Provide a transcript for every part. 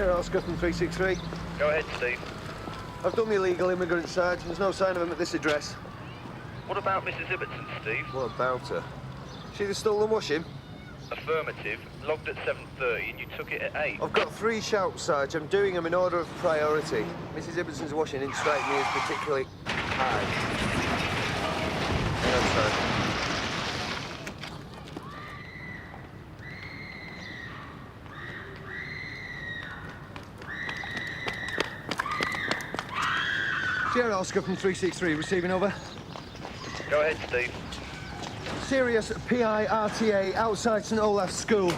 Sierra Oscar from 363. Go ahead, Steve. I've done the illegal immigrant search. There's no sign of him at this address. What about Mrs. Ibbotson, Steve? What about her? She the stolen washing? Affirmative. Logged at 7:30 and you took it at 8. I've got 3 shouts, Sarge. I'm doing them in order of priority. Mrs. Ibbetson's washing didn't strike me as particularly high. Hang on, Sarge. Sierra Oscar from 363, receiving over. Go ahead, Steve. Serious PIRTA outside St Olaf's School.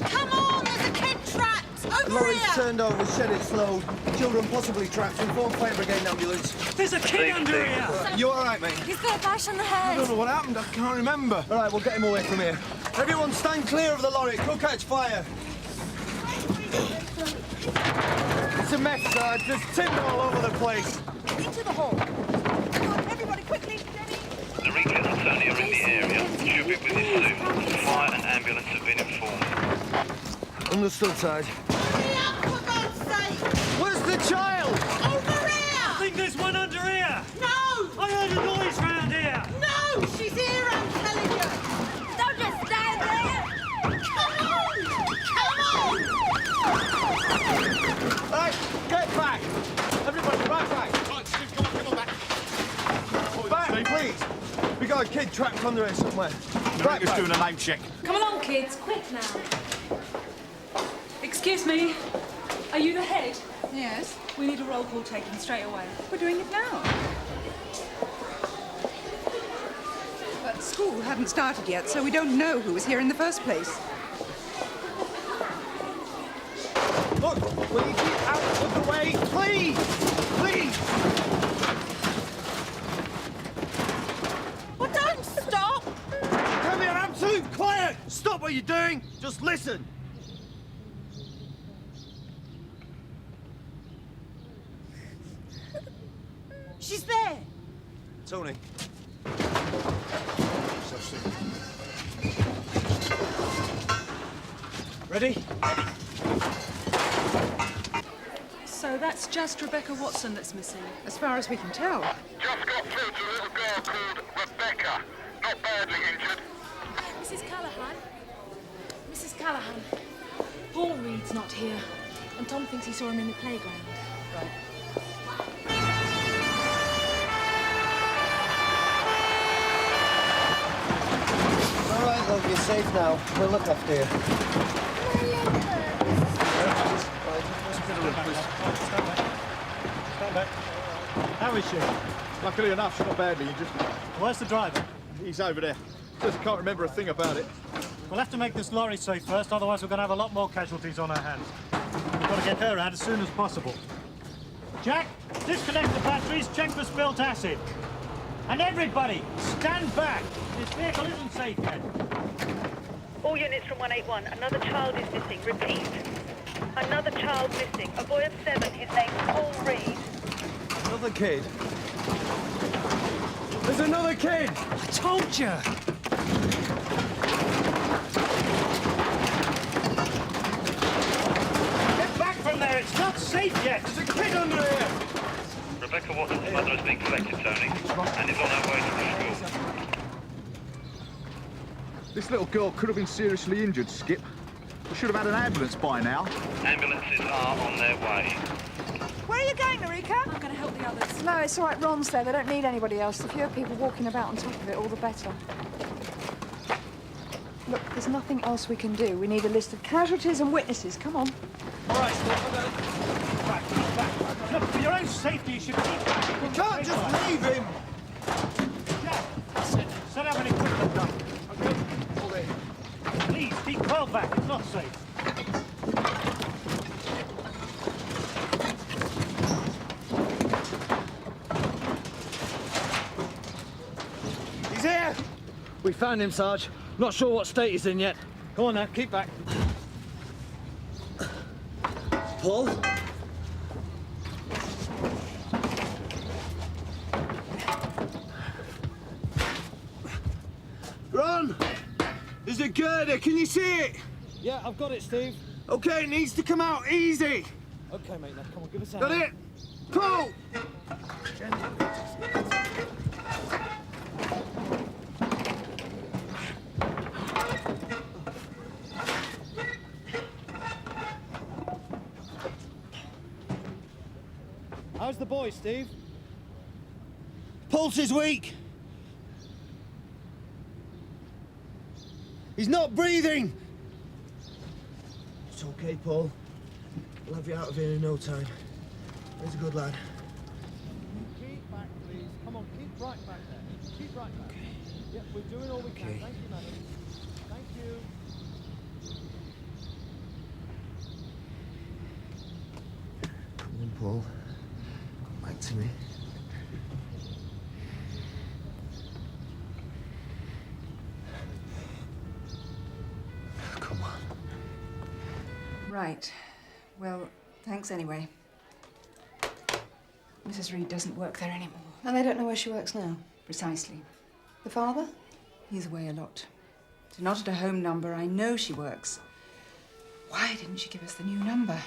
Come on, there's a kid trapped! Over Lorry's here! turned over, shed its load. Children possibly trapped. Inform fire brigade and ambulance. There's a kid under here! You all right, mate? He's got a bash on the I head. don't know what happened. I can't remember. All right, we'll get him away from here. Everyone stand clear of the lorry. It could catch fire. It's a mess, Sarge. There's timber all over the place. Into the hall. Come on, everybody, quickly, Jenny. The Regent attorney are in the area. Should be with you soon. Fire and ambulance have been informed. Understood, Sarge. Hurry up, for God's sake! Where's the child? Over I here! think there's one under here! No! I heard a noise round here! No! She's here, I'm telling you! Don't just stand there! Come on! Come on! Right, get back. Everybody, right back. Right, Steve, come on back. Back, please. We got a kid trapped under here somewhere. Right, just doing a name check. Come along, kids, quick now. Excuse me, are you the head? Yes, We need a roll call taken straight away. we're doing it now. But school hadn't started yet, so we don't know who was here in the first place. Look, will you keep out of the way, please? Please. Well, don't stop! Come here, absolute quiet. Stop what you're doing. Just listen. She's there! Tony. Ready? So that's just Rebecca Watson that's missing. As far as we can tell. Just got through to a little girl called Rebecca. Not badly injured. Mrs. Callahan? Mrs. Callahan, Paul Reed's not here, and Tom thinks he saw him in the playground. Right. All right, love, you're safe now. We'll look after you. Stand back. How is she? Luckily enough, she's not badly injured. Where's the driver? He's over there. Says he can't remember a thing about it. We'll have to make this lorry safe first, otherwise we're going to have a lot more casualties on our hands. We've got to get her out as soon as possible. Jack, disconnect the batteries, check for spilt acid. And everybody, stand back. This vehicle isn't safe yet. All units from 181. Another child is missing. Repeat. Another child missing. A boy of 7. His name's Paul Reed. Another kid. There's another kid. I told you. Get back from there. It's not safe yet. There's a kid under here. Rebecca Watson's mother has been collected, Tony, and is on her way to the school. This little girl could have been seriously injured, Skip. We should have had an ambulance by now. Ambulances are on their way. Where are you going, Marika? I'm going to help the others. No, it's all right. Ron's there. They don't need anybody else. The fewer people walking about on top of it, all the better. Look, there's nothing else we can do. We need a list of casualties and witnesses. Come on. All right, stop. Back. Look, for your own safety, you should keep back. You can't just leave him. Jack, set up an equipment dump. Okay, hold it. Please, keep well back. It's not safe. He's here. We found him, Sarge. Not sure what state he's in yet. Come on now, keep back. Paul? Ron! There's a girder, can you see it? Yeah, I've got it, Steve. Okay, it needs to come out easy. Okay, mate, now come on, give us a Got hand. it? Pull! How's the boy, Steve? Pulse is weak. He's not breathing. It's okay, Paul. We'll have you out of here in no time. He's a good lad. Keep back, please. Come on, keep right back there. Keep right back. Okay. Yep, we're doing all we can. Thank you, madam. Thank you. Come on, Paul. Come back to me. Come on. Right. Well, thanks anyway. Mrs. Reed doesn't work there anymore. And they don't know where she works now? Precisely. The father? He's away a lot. So not at a home number. I know she works. Why didn't she give us the new number?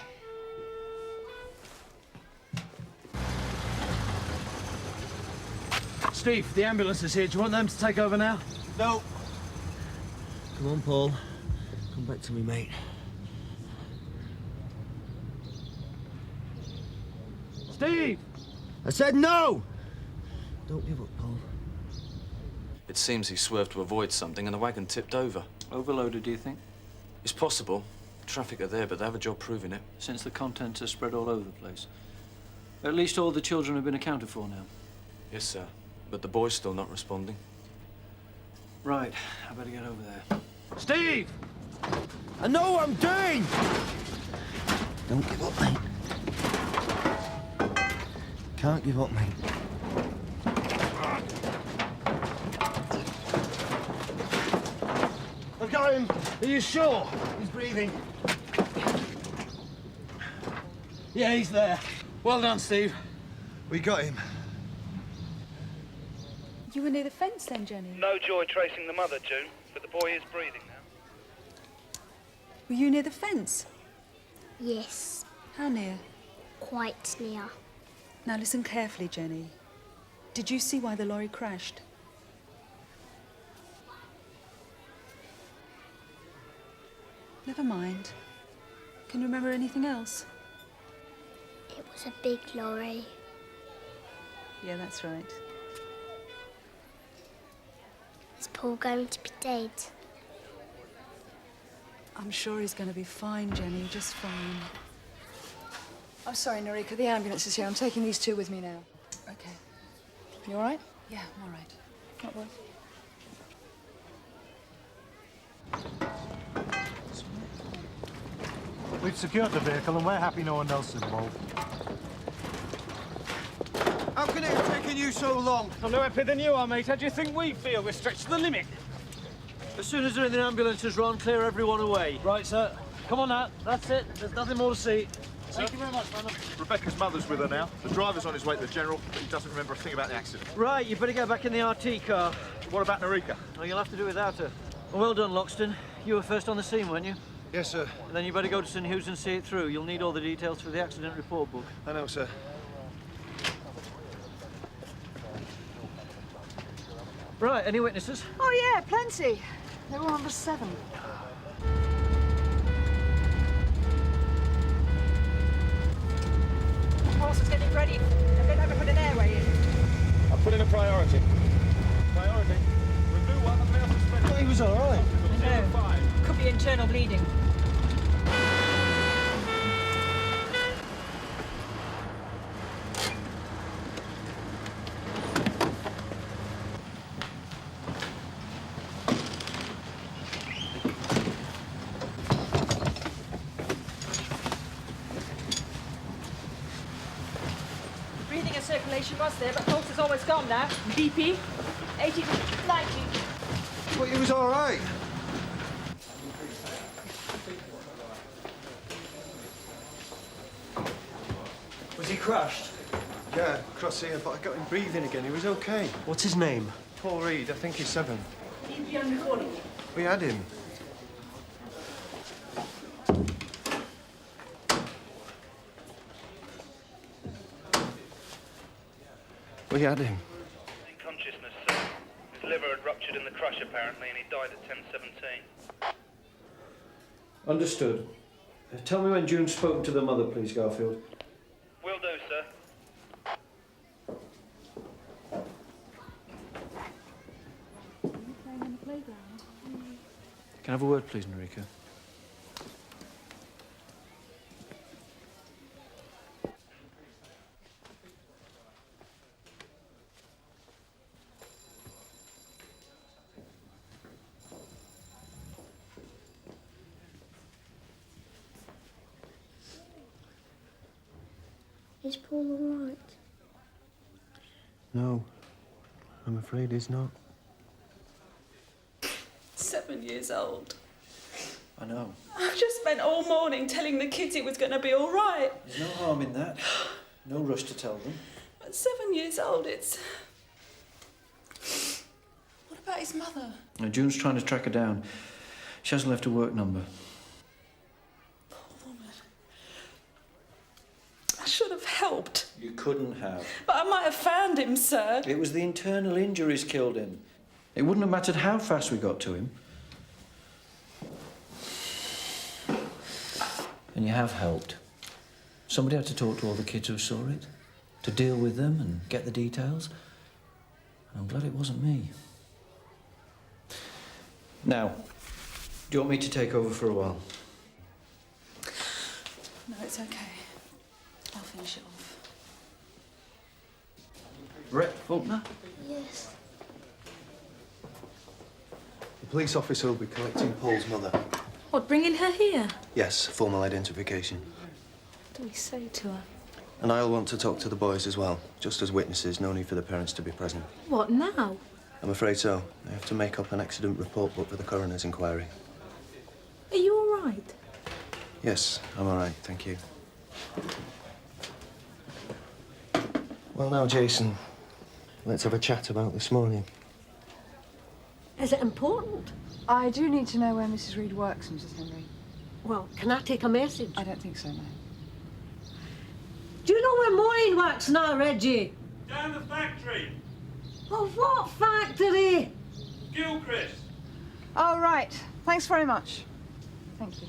Steve, the ambulance is here. Do you want them to take over now? No. Come on, Paul. Come back to me, mate. Steve! I said no! Don't give up, Paul. It seems he swerved to avoid something and the wagon tipped over. Overloaded, do you think? It's possible. Traffic are there, but they have a job proving it. Since the contents are spread all over the place. At least all the children have been accounted for now. Yes, sir. But the boy's still not responding. Right, I better get over there. Steve! I know what I'm doing! Don't give up, mate. Can't give up, mate. I've got him. Are you sure? He's breathing. Yeah, he's there. Well done, Steve. We got him. You were near the fence then, Jenny? No joy tracing the mother, June, but the boy is breathing now. Were you near the fence? Yes. How near? Quite near. Now listen carefully, Jenny. Did you see why the lorry crashed? Never mind. Can you remember anything else? It was a big lorry. Yeah, that's right. Is Paul going to be dead? I'm sure he's going to be fine, Jenny, just fine. I'm sorry, Norika, the ambulance is here. I'm taking these two with me now. Okay. You all right? Yeah, I'm all right. Not worth. We've secured the vehicle and we're happy no one else is involved. How can it have taken you so long? I'm no happier than you are, mate. How do you think we feel? We're stretched to the limit. As soon as they're in the ambulances, Ron, clear everyone away. Right, sir. Come on now. That's it. There's nothing more to see. Thank you very much, madam. Rebecca's mother's with her now. The driver's on his way to the general, but he doesn't remember a thing about the accident. Right, you better get back in the RT car. What about Norika? Oh, you'll have to do without her. Well done, Loxton. You were first on the scene, weren't you? Yes, sir. And then you better go to St Hugh's and see it through. You'll need all the details for the accident report book. I know, sir. Right, any witnesses? Oh, yeah, plenty. They were on number 7. Horse is getting ready. Have they ever put an airway in? I'll put in a priority. Priority? We blew one and now suspended. He was all right. I know. Could be internal bleeding. Breathing and circulation was there, but pulse is always gone now. BP, 80 to 90. But he was all right. Was he crushed? Yeah, across here, but I got him breathing again. He was okay. What's his name? Paul Reed, I think he's 7. BP on recording. We had him. We had him. In consciousness, sir. His liver had ruptured in the crush, apparently, and he died at 10:17. Understood. Tell me when June's spoken to the mother, please, Garfield. Will do, sir. Can I have a word, please, Noriko? Is Paul all right? No, I'm afraid he's not. 7 years old. I know. I've just spent all morning telling the kids he was going to be all right. There's no harm in that. No rush to tell them. At 7 years old, it's... What about his mother? Now, June's trying to track her down. She hasn't left a work number. Poor woman. I should have helped. You couldn't have. But I might have found him, sir. It was the internal injuries killed him. It wouldn't have mattered how fast we got to him. And you have helped. Somebody had to talk to all the kids who saw it, to deal with them and get the details. And I'm glad it wasn't me. Now, do you want me to take over for a while? No, it's okay. I'll finish it off. Brett Faulkner? Yes. The police officer will be collecting Paul's mother. What, bringing her here? Yes, formal identification. What do we say to her? And I'll want to talk to the boys as well, just as witnesses. No need for the parents to be present. What, now? I'm afraid so. I have to make up an accident report book for the coroner's inquiry. Are you all right? Yes, I'm all right, thank you. Well, now, Jason, let's have a chat about this morning. Is it important? I do need to know where Mrs. Reed works, Mrs. Henry. Well, can I take a message? I don't think so, no. Do you know where Maureen works now, Reggie? Down the factory. Well, what factory? Gilchrist. Oh, right. Thanks very much. Thank you.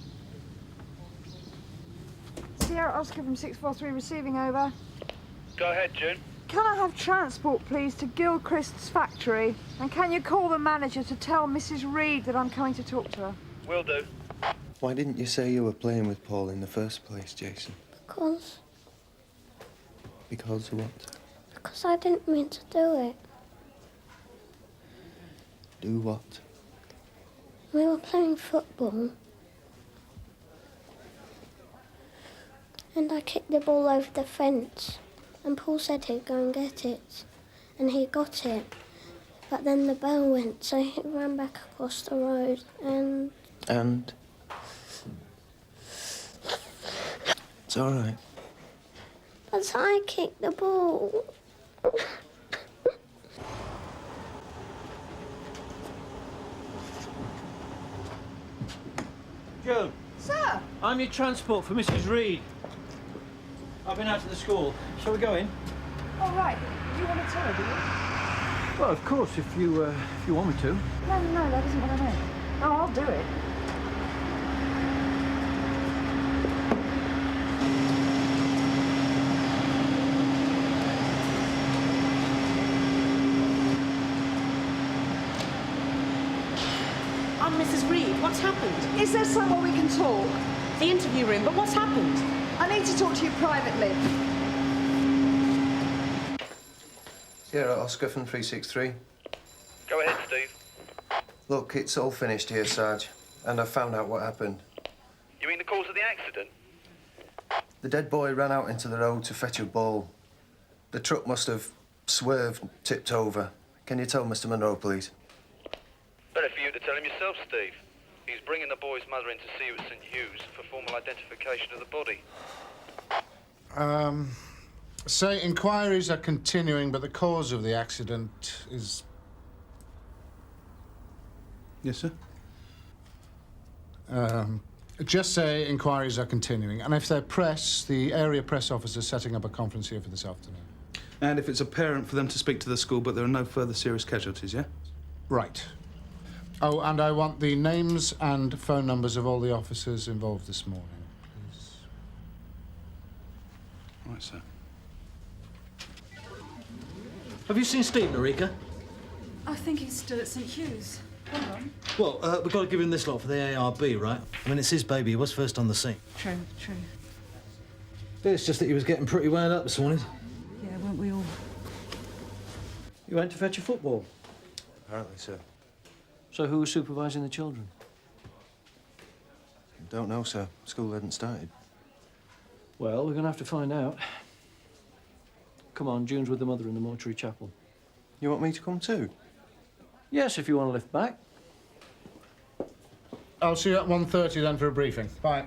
Sierra Oscar from 643 receiving, over. Go ahead, June. Can I have transport, please, to Gilchrist's factory? And can you call the manager to tell Mrs. Reed that I'm coming to talk to her? Will do. Why didn't you say you were playing with Paul in the first place, Jason? Because what? Because I didn't mean to do it. Do what? We were playing football. And I kicked the ball over the fence. And Paul said he'd go and get it. And he got it. But then the bell went, so he ran back across the road and... And? It's all right. But I kicked the ball. Joe. Sir? I'm your transport for Mrs. Reed. I've been out to the school. Shall we go in? Oh, right. Do you want to tell her, do you? Well, of course, if you want me to. No, that isn't what I meant. Oh, I'll do it. I'm Mrs. Reed. What's happened? Is there somewhere we can talk? The interview room, but what's happened? I need to talk to you privately. Sierra Oscar from 363. Go ahead, Steve. Look, it's all finished here, Sarge. And I've found out what happened. You mean the cause of the accident? The dead boy ran out into the road to fetch a ball. The truck must have swerved, tipped over. Can you tell Mr. Monroe, please? Better for you to tell him yourself, Steve. He's bringing the boy's mother in to see you at St. Hugh's for formal identification of the body. Say inquiries are continuing, but the cause of the accident is... Yes, sir? Just say inquiries are continuing. And if they're press, the area press officer's setting up a conference here for this afternoon. And if it's apparent, for them to speak to the school, but there are no further serious casualties, yeah? Right. Oh, and I want the names and phone numbers of all the officers involved this morning, please. Right, sir. Have you seen Steve, Norika? I think he's still at St Hugh's. Hold on. Well, we've got to give him this lot for the ARB, right? I mean, it's his baby. He was first on the scene. True, true. It's just that he was getting pretty wound up this morning. Yeah, weren't we all? You went to fetch your football? Apparently, sir. So who was supervising the children? Don't know, sir. School hadn't started. Well, we're going to have to find out. Come on, June's with the mother in the mortuary chapel. You want me to come too? Yes, if you want to lift back. I'll see you at 1:30 then for a briefing. Bye.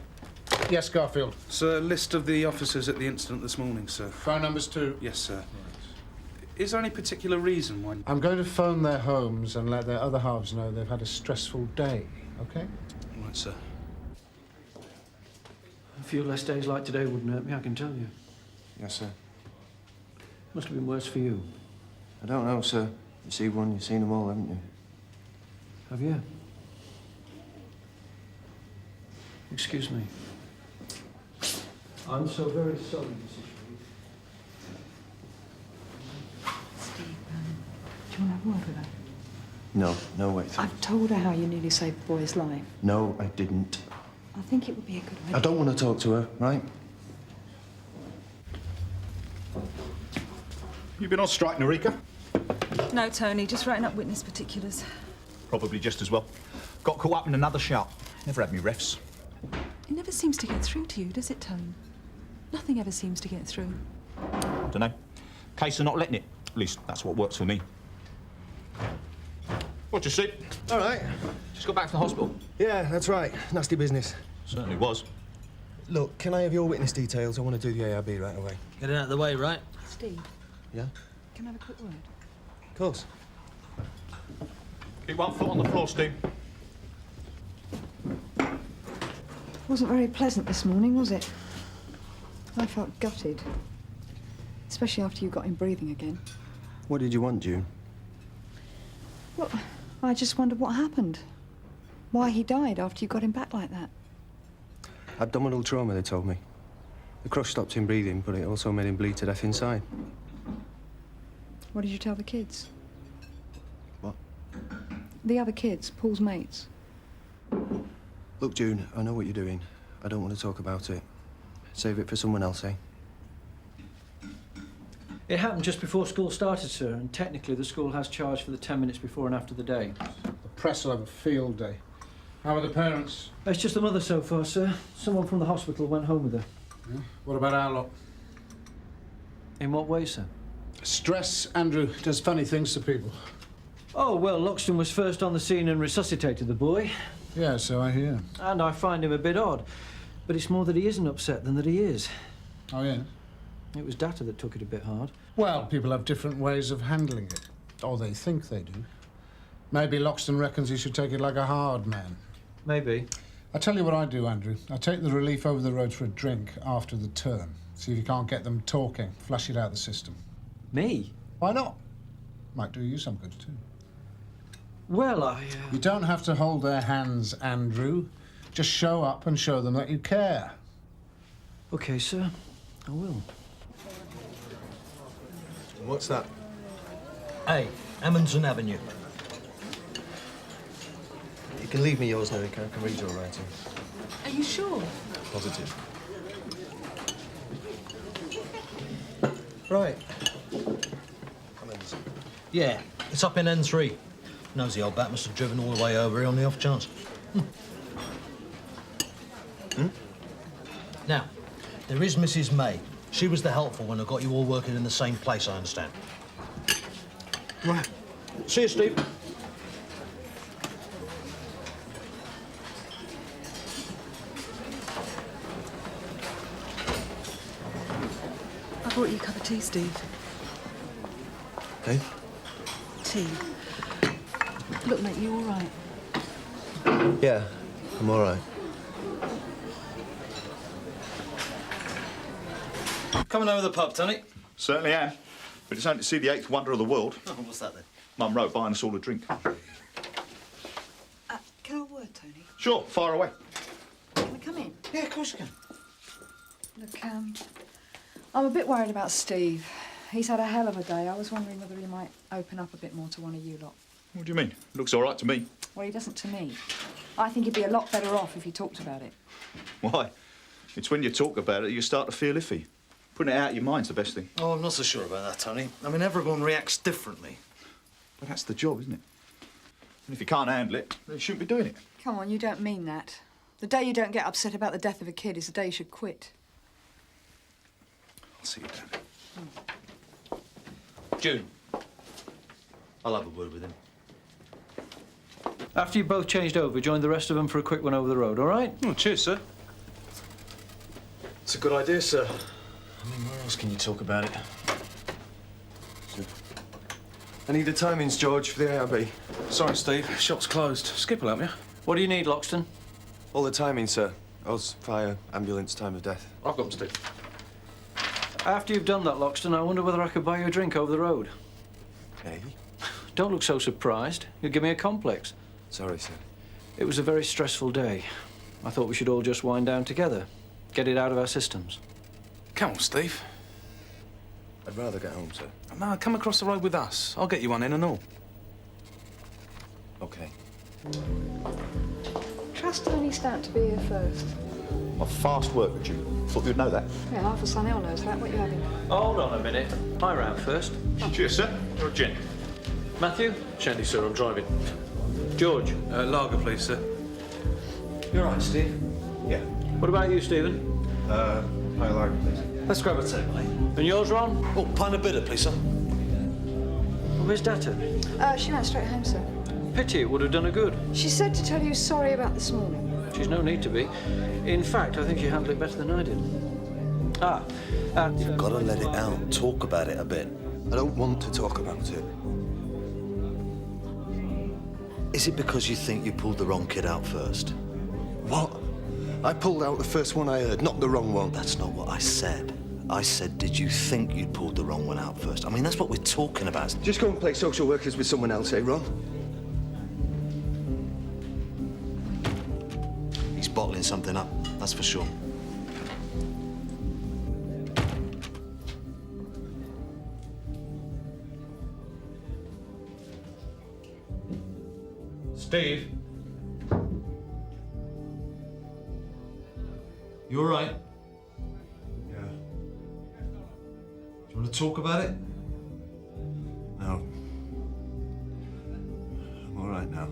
Yes, Garfield. Sir, list of the officers at the incident this morning, sir. Phone numbers too? Yes, sir. Is there any particular reason why... I'm going to phone their homes and let their other halves know they've had a stressful day, OK? Right, sir. A few less days like today wouldn't hurt me, I can tell you. Yes, sir. Must have been worse for you. I don't know, sir. You see one, you've seen them all, haven't you? Have you? Excuse me. I'm so very sorry, Mrs. Steve, do you want to have a word with her? No, wait. I've told her how you nearly saved the boy's life. No, I didn't. I think it would be a good idea. I don't want to talk to her, right? You been on strike, Norika? No, Tony, just writing up witness particulars. Probably just as well. Got caught up in another shout. Never had me refs. It never seems to get through to you, does it, Tone? Nothing ever seems to get through. Dunno. Case of not letting it. At least that's what works for me. What'd you see? All right. Just got back from the hospital. Yeah, that's right. Nasty business. Certainly was. Look, can I have your witness details? I want to do the ARB right away. Get it out of the way, right? Steve, Yeah? can I have a quick word? Of course. Keep 1 foot on the floor, Steve. Wasn't very pleasant this morning, was it? I felt gutted. Especially after you got him breathing again. What did you want, June? Well, I just wondered what happened. Why he died after you got him back like that. Abdominal trauma, they told me. The crush stopped him breathing, but it also made him bleed to death inside. What did you tell the kids? What? The other kids, Paul's mates. Look, June, I know what you're doing. I don't want to talk about it. Save it for someone else, eh? It happened just before school started, sir, and technically the school has charge for the 10 minutes before and after the day. The press will have a field day. How are the parents? It's just the mother so far, sir. Someone from the hospital went home with her. Yeah? What about our lot? In what way, sir? Stress, Andrew, does funny things to people. Oh, well, Loxton was first on the scene and resuscitated the boy. Yeah, so I hear. And I find him a bit odd. But it's more that he isn't upset than that he is. Oh, yeah? It was Data that took it a bit hard. Well, people have different ways of handling it. Or they think they do. Maybe Loxton reckons he should take it like a hard man. Maybe. I tell you what I do, Andrew. I take the relief over the road for a drink after the turn. See if you can't get them talking. Flush it out the system. Me? Why not? Might do you some good, too. Well, You don't have to hold their hands, Andrew. Just show up and show them that you care. OK, sir. I will. What's that? Hey, Amundsen Avenue. You can leave me yours, Norika. I can read your writing. Are you sure? Positive. Right. Yeah, it's up in N3. Knows the old bat must have driven all the way over here on the off chance. Now, there is Mrs. May. She was the helpful one who got you all working in the same place, I understand. Right. See you, Steve. I brought you a cup of tea, Steve. Hey? Tea. Look, mate, you all right? Yeah, I'm all right. Coming over the pub, Tony? Certainly am. But it's only to see the 8th wonder of the world. Oh, what's that then? Mum wrote buying us all a drink. Can I have a word, Tony? Sure, fire away. Can we come in? Yeah, of course you can. Look, I'm a bit worried about Steve. He's had a hell of a day. I was wondering whether he might open up a bit more to one of you lot. What do you mean? Looks all right to me. Well, he doesn't to me. I think he'd be a lot better off if he talked about it. Why? It's when you talk about it you start to feel iffy. Putting it out of your mind's the best thing. Oh, I'm not so sure about that, Tony. I mean, everyone reacts differently. But that's the job, isn't it? And if you can't handle it, then you shouldn't be doing it. Come on, you don't mean that. The day you don't get upset about the death of a kid is the day you should quit. I'll see you down. June. I'll have a word with him. After you both changed over, join the rest of them for a quick one over the road, all right? Oh, cheers, sir. It's a good idea, sir. I mean, where else can you talk about it? I need the timings, George, for the ARB. Sorry, Steve. Shop's closed. Skip will help you. What do you need, Loxton? All the timings, sir. Us, fire, ambulance, time of death. I've got them, Steve. After you've done that, Loxton, I wonder whether I could buy you a drink over the road. Hey? Don't look so surprised. You'll give me a complex. Sorry, sir. It was a very stressful day. I thought we should all just wind down together. Get it out of our systems. Come on, Steve. I'd rather get home, sir. No, come across the road with us. I'll get you one in and all. OK. Trust Tony Stout to be here first. I'm a fast worker, June. Thought you'd know that. Yeah, half of Scannell knows that. What are you having? Hold on a minute. My round first. Cheers, sir. You're a gent. Matthew? Shandy, sir, I'm driving. George? Lager, please, sir. You're right, Steve. Yeah. What about you, Stephen? High lager, please. Let's grab a table, eh? And yours, Ron? Oh, pint of bitter, please, sir. Where's Data? She went straight home, sir. Pity, it would have done her good. She said to tell you sorry about this morning. She's no need to be. In fact, I think she handled it better than I did. You've got to let it out. Talk about it a bit. I don't want to talk about it. Is it because you think you pulled the wrong kid out first? What? I pulled out the first one I heard, not the wrong one. That's not what I said. I said, did you think you'd pulled the wrong one out first? I mean, that's what we're talking about. Just go and play social workers with someone else, eh, Ron? He's bottling something up, that's for sure. Steve? You all right? Yeah. Do you want to talk about it? No. I'm all right now.